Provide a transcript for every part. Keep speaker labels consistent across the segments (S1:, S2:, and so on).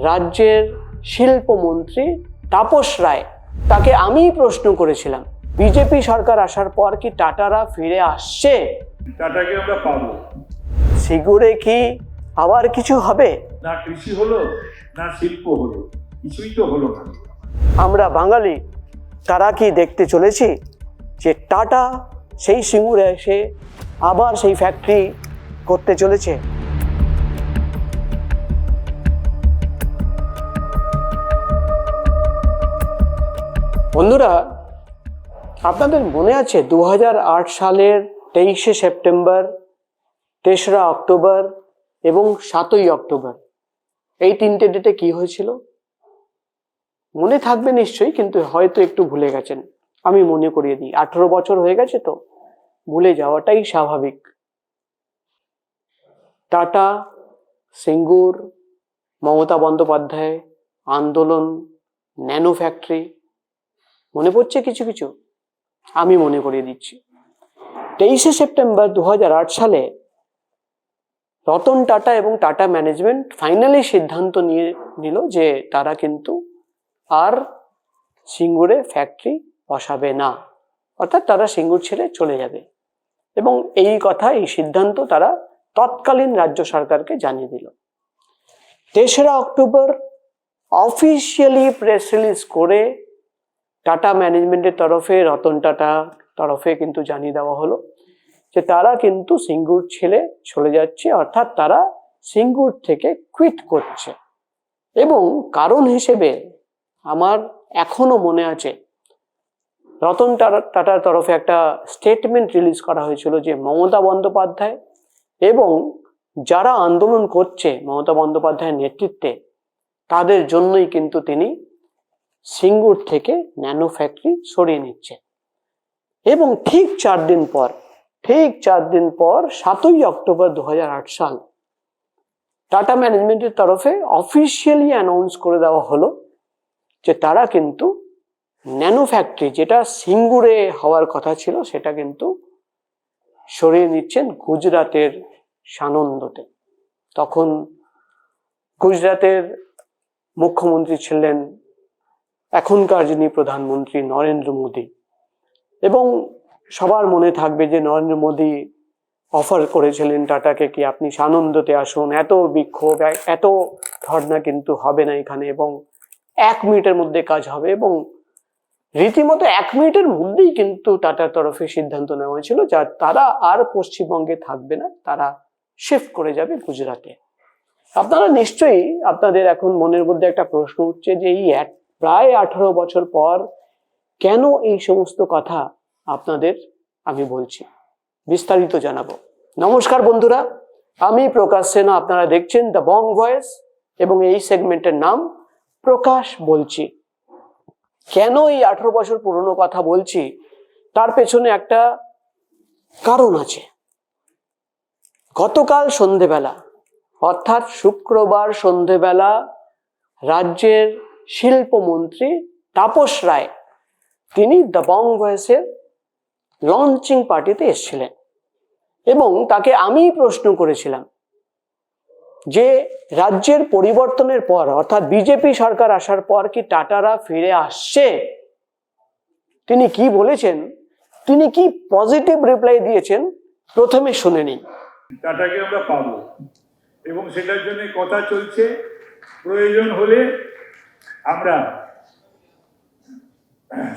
S1: রাজ্যের শিল্পমন্ত্রী তাপস রায়, তাকে আমি প্রশ্ন করেছিলাম, বিজেপি সরকার আসার পর কি টাটারা ফিরে আসছে?
S2: টাটাকে আমরা পাবো।
S1: সিঙ্গুরে কি আবার কিছু হবে?
S2: না কৃষি হলো, না শিল্প হলো, কিছুই তো হলো না।
S1: আমরা বাঙালি তারা কি দেখতে চলেছি যে টাটা সেই সিঙ্গুরে এসে আবার সেই ফ্যাক্টরি করতে চলেছে? বন্ধুরা, আপনাদের মনে আছে 2008 সালের 23শে সেপ্টেম্বর, 3রা অক্টোবর এবং 7ই অক্টোবর, এই তিনটে ডেটে কি হয়েছিল? মনে থাকবে নিশ্চয়ই, কিন্তু হয়তো একটু ভুলে গেছেন। আমি মনে করিয়ে দিই, 18 বছর হয়ে গেছে তো ভুলে যাওয়াটাই স্বাভাবিক। টাটা, সিঙ্গুর, মমতা বন্দ্যোপাধ্যায়, আন্দোলন, ন্যানো ফ্যাক্টরি, মনে পড়ছে কিছু কিছু? আমি মনে করিয়ে দিচ্ছি। 23শে সেপ্টেম্বর 2008 সালে রতন টাটা এবং টাটা ম্যানেজমেন্ট ফাইনালি সিদ্ধান্ত নিল যে তারা কিন্তু আর সিঙ্গুরে ফ্যাক্টরি বসাবে না, অর্থাৎ তারা সিঙ্গুর ছেড়ে চলে যাবে। এবং এই কথা, এই সিদ্ধান্ত তারা তৎকালীন রাজ্য সরকারকে জানিয়ে দিল। 3রা অক্টোবর অফিসিয়ালি প্রেস রিলিজ করে টাটা ম্যানেজমেন্টের তরফে, রতন টাটা তরফে কিন্তু জানিয়ে দেওয়া হলো যে তারা কিন্তু সিঙ্গুর ছেড়ে চলে যাচ্ছে, অর্থাৎ তারা সিঙ্গুর থেকে কুইট করছে। এবং কারণ হিসেবে আমার এখনো মনে আছে, রতন টাটার তরফে একটা স্টেটমেন্ট রিলিজ করা হয়েছিল যে মমতা বন্দ্যোপাধ্যায় এবং যারা আন্দোলন করছে মমতা বন্দ্যোপাধ্যায়ের নেতৃত্বে, তাদের জন্যই কিন্তু তিনি সিঙ্গুর থেকে ন্যানো ফ্যাক্টরি সরিয়ে নিচ্ছেন। এবং ঠিক 4 দিন পর 7ই অক্টোবর 2008 সাল টাটা ম্যানেজমেন্টের তরফে অফিসিয়ালি অ্যানাউন্স করে দেওয়া হলো যে তারা কিন্তু ন্যানো ফ্যাক্টরি, যেটা সিঙ্গুরে হওয়ার কথা ছিল, সেটা কিন্তু সরিয়ে নিচ্ছেন গুজরাটের সানন্দতে। তখন গুজরাটের মুখ্যমন্ত্রী ছিলেন এখনকার যিনি প্রধানমন্ত্রী নরেন্দ্র মোদী। এবং সবার মনে থাকবে যে নরেন্দ্র মোদী অফার করেছিলেন টাটাকে কি আপনি সানন্দতে আসুন, এত বিক্ষোভ, এত ধর্ণা কিন্তু হবে না এখানে, এবং 1 মিনিটের মধ্যে কাজ হবে। এবং রীতিমতো 1 মিনিটের মধ্যেই কিন্তু টাটার তরফে সিদ্ধান্ত নেওয়া হয়েছিল যা তারা আর পশ্চিমবঙ্গে থাকবে না, তারা শিফট করে যাবে গুজরাটে। আপনারা নিশ্চয়ই, আপনাদের এখন মনের মধ্যে একটা প্রশ্ন উঠছে যে এই প্রায় 18 বছর পর কেন এই সমস্ত কথা আপনাদের আমি বলছি, বিস্তারিত জানাবো। নমস্কার বন্ধুরা, আমি প্রকাশ সেনা, আপনারা দেখছেন দ্য বং ভয়েস এবং এই সেগমেন্টের নাম প্রকাশ বলছি। কেন এই 18 বছর পুরনো কথা বলছি, তার পেছনে একটা কারণ আছে। গতকাল সন্ধেবেলা, অর্থাৎ শুক্রবার সন্ধেবেলা, রাজ্যের শিল্পমন্ত্রী তাপস রায়, তিনি দ্য বং ভয়েসের লঞ্চিং পার্টিতে এসেছিলেন। এবং তাকে আমি প্রশ্ন করেছিলাম যে রাজ্যের পরিবর্তনের পর, অর্থাৎ বিজেপি সরকার আসার পর কি টাটারা ফিরে আসছে? তিনি কি বলেছেন, তিনি কি পজিটিভ রিপ্লাই দিয়েছেন, প্রথমে শুনে নিন।
S2: টাটাকে আমরা পাবো এবং সেটার জন্য কথা চলছে। প্রয়োজন হলে আমরা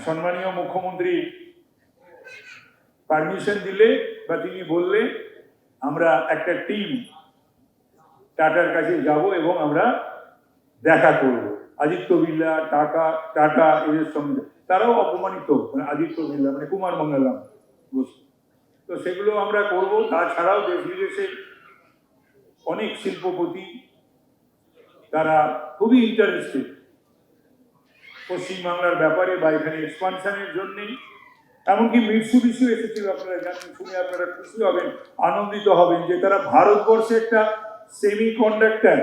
S2: সম্মানীয় মুখ্যমন্ত্রী পারমিশন দিলে বা তিনি বললে আমরা একটা টিম টাটার কাছে যাব এবং আমরা দেখা করব। আদিত্য বিড়লা, টাটা এদের সঙ্গে, তারাও অপমানিত, মানে আদিত্য বিড়লা মানে কুমার মঙ্গলম বসু, তো সেগুলো আমরা করব। তাছাড়াও দেশ বিদেশে অনেক শিল্পপতি তারা খুবই ইন্টারেস্টেড পশ্চিমবাংলার ব্যাপারে বা এখানে এক্সপানশনের জন্যে। এমনকি মিটসুবিশিও এসেছিল, আপনারা জানেন, শুনে আপনারা খুশি হবেন, আনন্দিত হবেন যে তারা ভারতবর্ষে একটা সেমি কন্ডাক্টর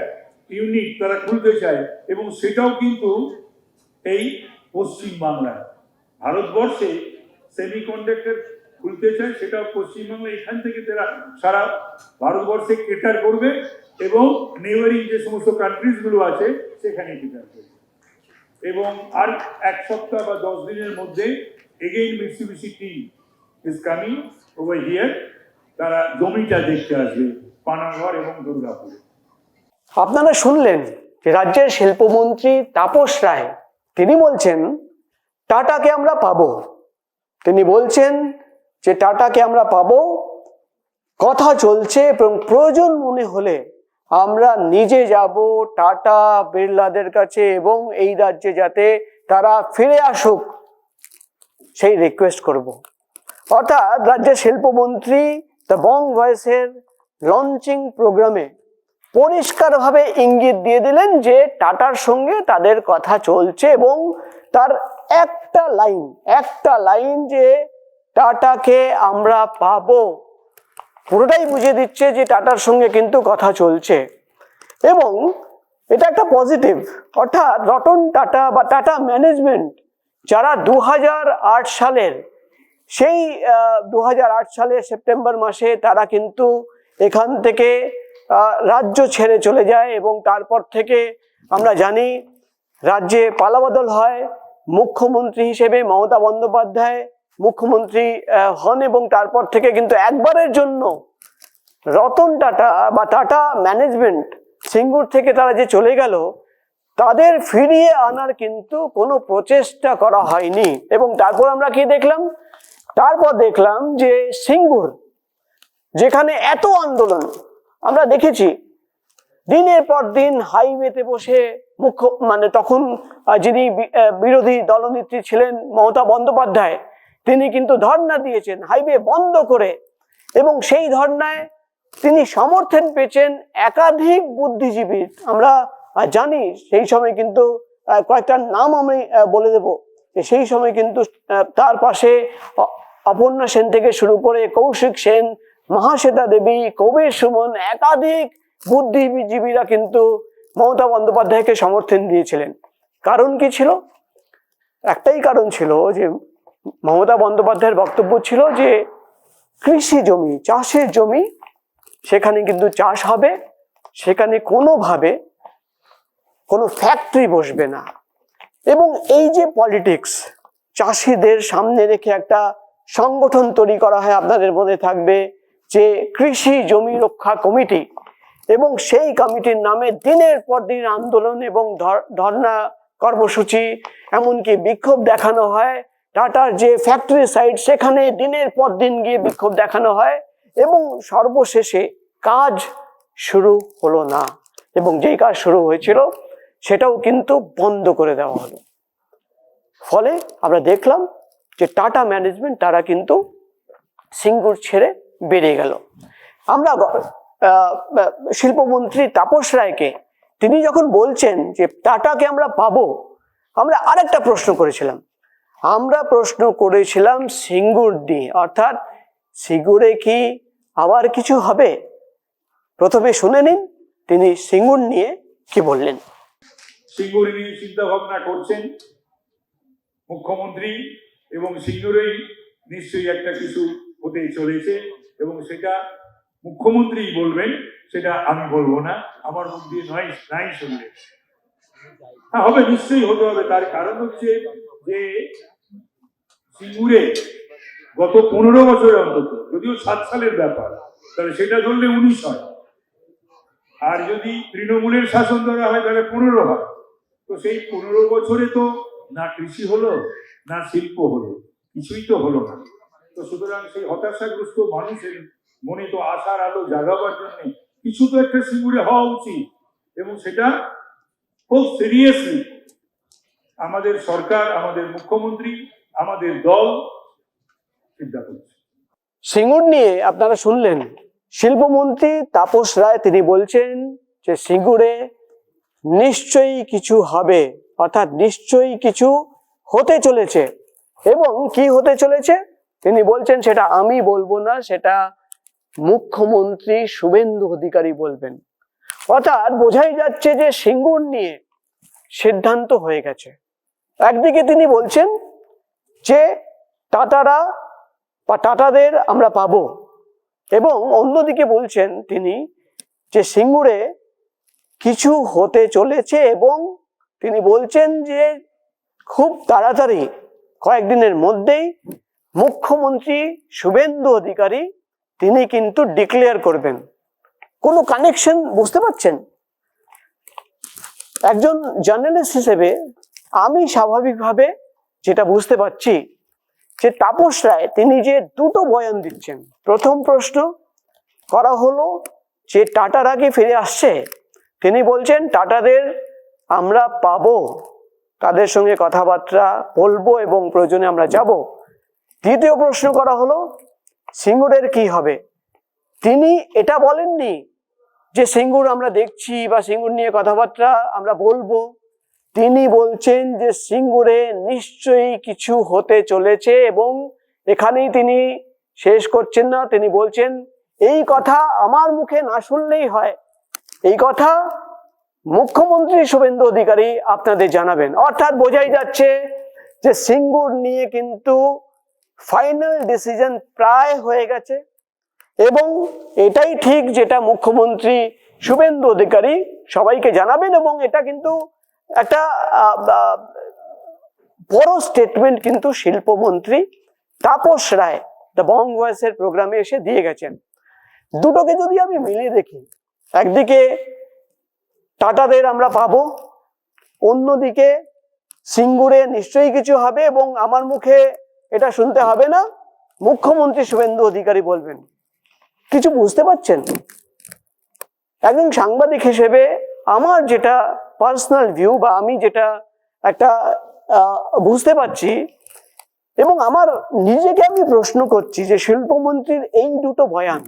S2: ইউনিট তারা খুলতে চায়, এবং সেটাও কিন্তু এই পশ্চিমবাংলায়। ভারতবর্ষে সেমি কন্ডাক্টর খুলতে চায়, সেটা পশ্চিমবাংলা এখান থেকে তারা সারা ভারতবর্ষে কেটার করবে এবং নেবারিং যে সমস্ত কান্ট্রিজ গুলো আছে সেখানে কেটার করবে। এবং আর 1 সপ্তাহ বা 10 দিনের মধ্যে again Mitsubishi team is coming over here. তারা জমিটা দেখতে আসবে পানাগড় এবং দুর্গাপুর।
S1: আপনারা শুনলেন যে রাজ্যের শিল্পমন্ত্রী তাপস রায় তিনি বলছেন টাটাকে আমরা পাবো। তিনি বলছেন যে টাটাকে আমরা পাবো, কথা চলছে এবং প্রয়োজন মনে হলে আমরা নিজে যাব টাটা বিড়লাদের কাছে এবং এই রাজ্যে যাতে তারা ফিরে আসুক সেই রিকোয়েস্ট করব। অর্থাৎ রাজ্যের শিল্পমন্ত্রী দ্য বং ভয়েসের লঞ্চিং প্রোগ্রামে পরিষ্কারভাবে ইঙ্গিত দিয়ে দিলেন যে টাটার সঙ্গে তাদের কথা চলছে এবং তার একটা লাইন যে টাটাকে আমরা পাবো পুরোটাই বুঝিয়ে দিচ্ছে যে টাটার সঙ্গে কিন্তু কথা চলছে। এবং এটা একটা পজিটিভ, অর্থাৎ রতন টাটা বা টাটা ম্যানেজমেন্ট যারা 2008 সালের সেই 2008 সালের সেপ্টেম্বর মাসে তারা কিন্তু এখান থেকে রাজ্য ছেড়ে চলে যায় এবং তারপর থেকে আমরা জানি রাজ্যে পালাবদল হয়। মুখ্যমন্ত্রী হিসেবে মমতা বন্দ্যোপাধ্যায় মুখ্যমন্ত্রী হন এবং তারপর থেকে কিন্তু একবারের জন্য রতন টাটা বা টাটা ম্যানেজমেন্ট সিঙ্গুর থেকে তারা যে চলে গেল তাদের ফিরিয়ে আনার কিন্তু কোনো প্রচেষ্টা করা হয়নি। এবং তারপর আমরা কি দেখলাম? তারপর দেখলাম যে সিঙ্গুর যেখানে এত আন্দোলন আমরা দেখেছি, দিনের পর দিন হাইওয়েতে বসে তখন যিনি বিরোধী দলনেত্রী ছিলেন মমতা বন্দ্যোপাধ্যায়, তিনি কিন্তু ধর্ণা দিয়েছেন হাইওয়ে বন্ধ করে এবং সেই ধর্ণায় তিনি সমর্থন পেয়েছেন একাধিক বুদ্ধিজীবীর। আমরা জানি সেই সময় কিন্তু কয়েকটা নাম আমি বলে দেব যে সেই সময় কিন্তু তার পাশে অপর্ণা সেন থেকে শুরু করে কৌশিক সেন, মহাশ্বেতা দেবী, কবির সুমন, একাধিক বুদ্ধিজীবীরা কিন্তু মমতা বন্দ্যোপাধ্যায়কে সমর্থন দিয়েছিলেন। কারণ কি ছিল? একটাই কারণ ছিল যে মমতা বন্দ্যোপাধ্যায়ের বক্তব্য ছিল যে কৃষি জমি, চাষের জমি, সেখানে কিন্তু চাষ হবে, সেখানে কোনোভাবে কোনো ফ্যাক্টরি বসবে না। এবং এই যে পলিটিক্স, চাষিদের সামনে রেখে একটা সংগঠন তৈরি করা হয়, আপনাদের মনে থাকবে যে কৃষি জমি রক্ষা কমিটি, এবং সেই কমিটির নামে দিনের পর দিন আন্দোলন এবং ধর্ণা কর্মসূচি, এমনকি বিক্ষোভ দেখানো হয়। টাটার যে ফ্যাক্টরি সাইট সেখানে দিনের পর দিন গিয়ে বিক্ষোভ দেখানো হয় এবং সর্বশেষে কাজ শুরু হলো না। এবং যেই কাজ শুরু হয়েছিল সেটাও কিন্তু বন্ধ করে দেওয়া হলো। ফলে আমরা দেখলাম যে টাটা ম্যানেজমেন্ট তারা কিন্তু সিঙ্গুর ছেড়ে বেরিয়ে গেল। আমরা শিল্পমন্ত্রী তাপস রায়কে তিনি যখন বলছেন যে টাটাকে আমরা পাবো, আমরা আরেকটা প্রশ্ন করেছিলাম। আমরা প্রশ্ন করেছিলাম সিঙ্গুর নিয়ে, অর্থাৎ সিঙ্গুরে কি আবার কিছু হবে? প্রথমে শুনে নিন তিনি সিঙ্গুর নিয়ে কি বললেন।
S2: সিঙ্গুর নিয়ে চিন্তা ভাবনা করছেন মুখ্যমন্ত্রী এবং সিঙ্গুরেই নিশ্চয়ই একটা কিছু হতে চলেছে এবং সেটা মুখ্যমন্ত্রী বলবেন, সেটা আমি বলবো না, আমার মুখ দিয়ে নাই শুনলে। হ্যাঁ, হবে, নিশ্চয়ই হতে হবে। তার কারণ হচ্ছে যে সিঙ্গুরে গত 15 বছরে অন্তত, যদিও 7 সালের ব্যাপার, তাহলে সেটা ধরলে 19 হয়, আর যদি তৃণমূলের শাসন ধরা হয় তাহলে 15 হয়। তো সেই 15 বছরে তো না কৃষি হলো না শিল্প হলো, কিছুই তো হলো না। তো সুতরাং সেই হতাশাগ্রস্ত মানুষের মনে তো আশার আলো জাগাবার জন্য কিছু তো একটা সিঙ্গুরে হওয়া উচিত এবং সেটা খুব সিরিয়াসলি আমাদের সরকার, আমাদের মুখ্যমন্ত্রী, আমাদের দল চিন্তা করছে।
S1: সিঙ্গুর নিয়ে আপনারা শুনলেন শিল্পমন্ত্রী তাপস রায় তিনি বলছেন যে সিঙ্গুরে নিশ্চয়ই কিছু হবে, অর্থাৎ নিশ্চয়ই কিছু হতে চলেছে। এবং কি হতে চলেছে তিনি বলছেন সেটা আমি বলবো না, সেটা মুখ্যমন্ত্রী শুভেন্দু অধিকারী বলবেন। অর্থাৎ বোঝাই যাচ্ছে যে সিঙ্গুর নিয়ে সিদ্ধান্ত হয়ে গেছে। একদিকে তিনি বলছেন যে টাটারা বা টাটাদের আমরা পাবো। এবং অন্যদিকে বলছেন তিনি যে সিঙ্গুরে কিছু হতে চলেছে এবং তিনি বলছেন যে খুব তাড়াতাড়ি কয়েকদিনের মধ্যেই মুখ্যমন্ত্রী শুভেন্দু অধিকারী তিনি কিন্তু ডিক্লেয়ার করবেন। কোনো কানেকশন বুঝতে পারছেন? একজন জার্নালিস্ট হিসেবে আমি স্বাভাবিকভাবে যেটা বুঝতে পারছি যে তাপস রায় তিনি যে দুটো বয়ান দিচ্ছেন। প্রথম প্রশ্ন করা হলো যে টাটারা কি ফিরে আসছে, তিনি বলছেন টাটাদের আমরা পাবো, তাদের সঙ্গে কথাবার্তা বলবো এবং প্রয়োজনে আমরা যাব। দ্বিতীয় প্রশ্ন করা হলো সিঙ্গুরের কি হবে, তিনি এটা বলেননি যে সিঙ্গুর আমরা দেখছি বা সিঙ্গুর নিয়ে কথাবার্তা আমরা বলবো। তিনি বলছেন যে সিঙ্গুরে নিশ্চয়ই কিছু হতে চলেছে এবং এখানেই তিনি শেষ করছেন না, তিনি বলছেন এই কথা আমার মুখে না শুনলেই হয়, এই কথা মুখ্যমন্ত্রী শুভেন্দু অধিকারী আপনাদের জানাবেন। অর্থাৎ বোঝাই যাচ্ছে যে সিঙ্গুর নিয়ে কিন্তু ফাইনাল ডিসিশন প্রায় হয়ে গেছে এবং এটাই ঠিক যেটা মুখ্যমন্ত্রী শুভেন্দু অধিকারী সবাইকে জানাবেন। এবং এটা কিন্তু একটা বড় স্টেটমেন্ট কিন্তু শিল্পমন্ত্রী তাপস রায় দ্য বং ভয়েসের প্রোগ্রামে এসে দিয়ে গেছেন। দুটোকে যদি আমি মিলিয়ে দেখি, একদিকে টাটাদের আমরা পাবো, অন্যদিকে সিঙ্গুরে নিশ্চয়ই কিছু হবে এবং আমার মুখে এটা শুনতে হবে না, মুখ্যমন্ত্রী শুভেন্দু অধিকারী বলবেন। কিছু বুঝতে পারছেন? একজন সাংবাদিক হিসেবে আমার যেটা পার্সোনাল ভিউ বা আমি যেটা একটা বুঝতে পারছি এবং আমার নিজেকে আমি প্রশ্ন করছি যে শিল্পমন্ত্রীর এই দুটো বয়ান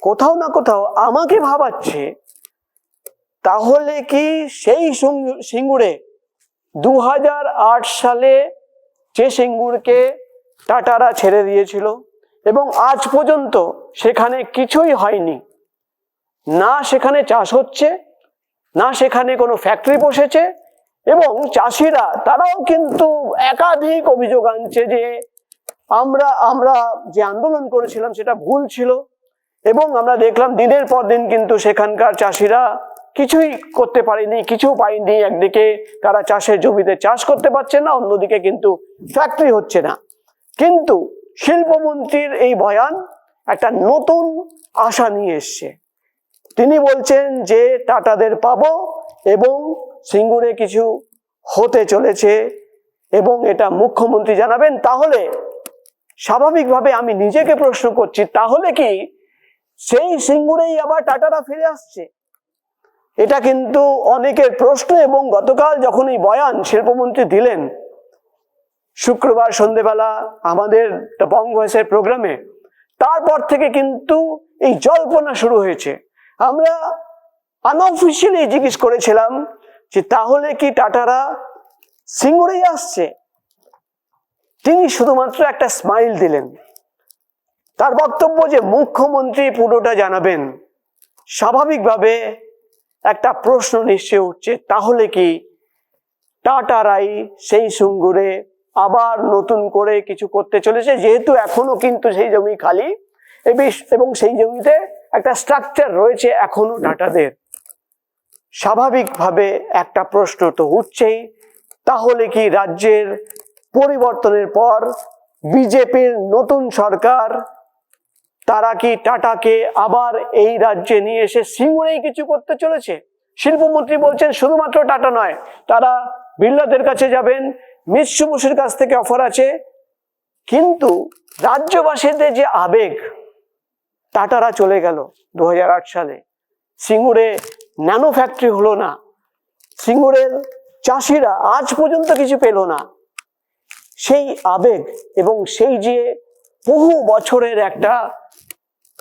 S1: কোথাও না কোথাও আমাকে ভাবাচ্ছে তাহলে কি সেই সিঙ্গুরে 2008 সালে যে সিঙ্গুরকে টাটারা ছেড়ে দিয়েছিল এবং আজ পর্যন্ত সেখানে কিছুই হয়নি, না সেখানে চাষ হচ্ছে, না সেখানে কোনো ফ্যাক্টরি বসেছে এবং চাষিরা তারাও কিন্তু একাধিক অভিযোগ আনছে যে আমরা যে আন্দোলন করেছিলাম সেটা ভুল ছিল এবং আমরা দেখলাম দিনের পর দিন কিন্তু সেখানকার চাষিরা কিছুই করতে পারেনি, কিছু পায়নি। একদিকে তারা চাষের জমিতে চাষ করতে পারছে না, অন্যদিকে কিন্তু ফ্যাক্টরি হচ্ছে না। কিন্তু শিল্পমন্ত্রীর এই বয়ান একটা নতুন আশা নিয়ে এসছে। তিনি বলছেন যে টাটাদের পাবো এবং সিঙ্গুরে কিছু হতে চলেছে এবং এটা মুখ্যমন্ত্রী জানাবেন। তাহলে স্বাভাবিকভাবে আমি নিজেকে প্রশ্ন করছি, তাহলে কি সেই সিঙ্গুরেই আবার টাটারা ফিরে আসছে? এটা কিন্তু অনেকের প্রশ্ন। এবং গতকাল যখন এই বয়ান শিল্পমন্ত্রী দিলেন শুক্রবার সন্ধ্যেবেলা আমাদের দ্য বং ভয়েসের প্রোগ্রামে, তারপর থেকে কিন্তু এই জল্পনা শুরু হয়েছে। আমরা আনঅফিসিয়ালি জিজ্ঞেস করেছিলাম যে তাহলে কি টাটারা সিঙ্গুরেই আসছে? তিনি শুধুমাত্র একটা স্মাইল দিলেন। তার বক্তব্য যে মুখ্যমন্ত্রী পুরোটা জানাবেন। স্বাভাবিকভাবে একটা প্রশ্ন নিশ্চয় উঠছে, তাহলে কি টাটারাই সেই সিঙ্গুরে আবার নতুন করে কিছু করতে চলেছে? যেহেতু এখনো কিন্তু সেই জমি খালি এবং সেই জমিতে একটা স্ট্রাকচার রয়েছে এখনো টাটাদের। স্বাভাবিকভাবে একটা প্রশ্ন তো উঠছেই, তাহলে কি রাজ্যের পরিবর্তনের পর বিজেপির নতুন সরকার তারা কি টাটাকে আবার এই রাজ্যে নিয়ে এসে সিঙ্গুরেই কিছু করতে চলেছে? শিল্পমন্ত্রী বলছেন শুধুমাত্র টাটা নয়, তারা বিড়লাদের কাছে যাবেন, মিৎসুবিশির কাছ থেকে অফার আছে। কিন্তু রাজ্যবাসীদের যে আবেগ, টাটারা চলে গেল 2008 সালে, সিঙ্গুরে ন্যানো ফ্যাক্টরি হলো না, সিঙ্গুরের চাষিরা আজ পর্যন্ত কিছু পেল না, সেই আবেগ এবং সেই যে বহু বছরের একটা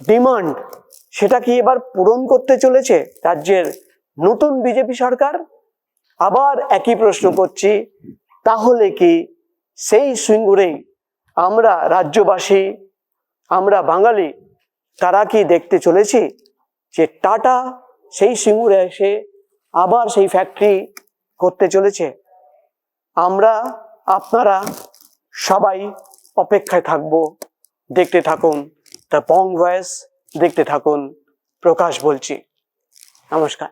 S1: ডিমান্ড, সেটা কি এবার পূরণ করতে চলেছে রাজ্যের নতুন বিজেপি সরকার? আবার একই প্রশ্ন করছি, তাহলে কি সেই সিঙ্গুরেই আমরা রাজ্যবাসী, আমরা বাঙালি, তারা কি দেখতে চলেছি যে টাটা সেই সিঙ্গুরে এসে আবার সেই ফ্যাক্টরি করতে চলেছে? আমরা আপনারা সবাই অপেক্ষায় থাকবো দেখতে থাকুন দ্য বং ভয়েস, দেখতে থাকুন প্রকাশ বলছি। নমস্কার।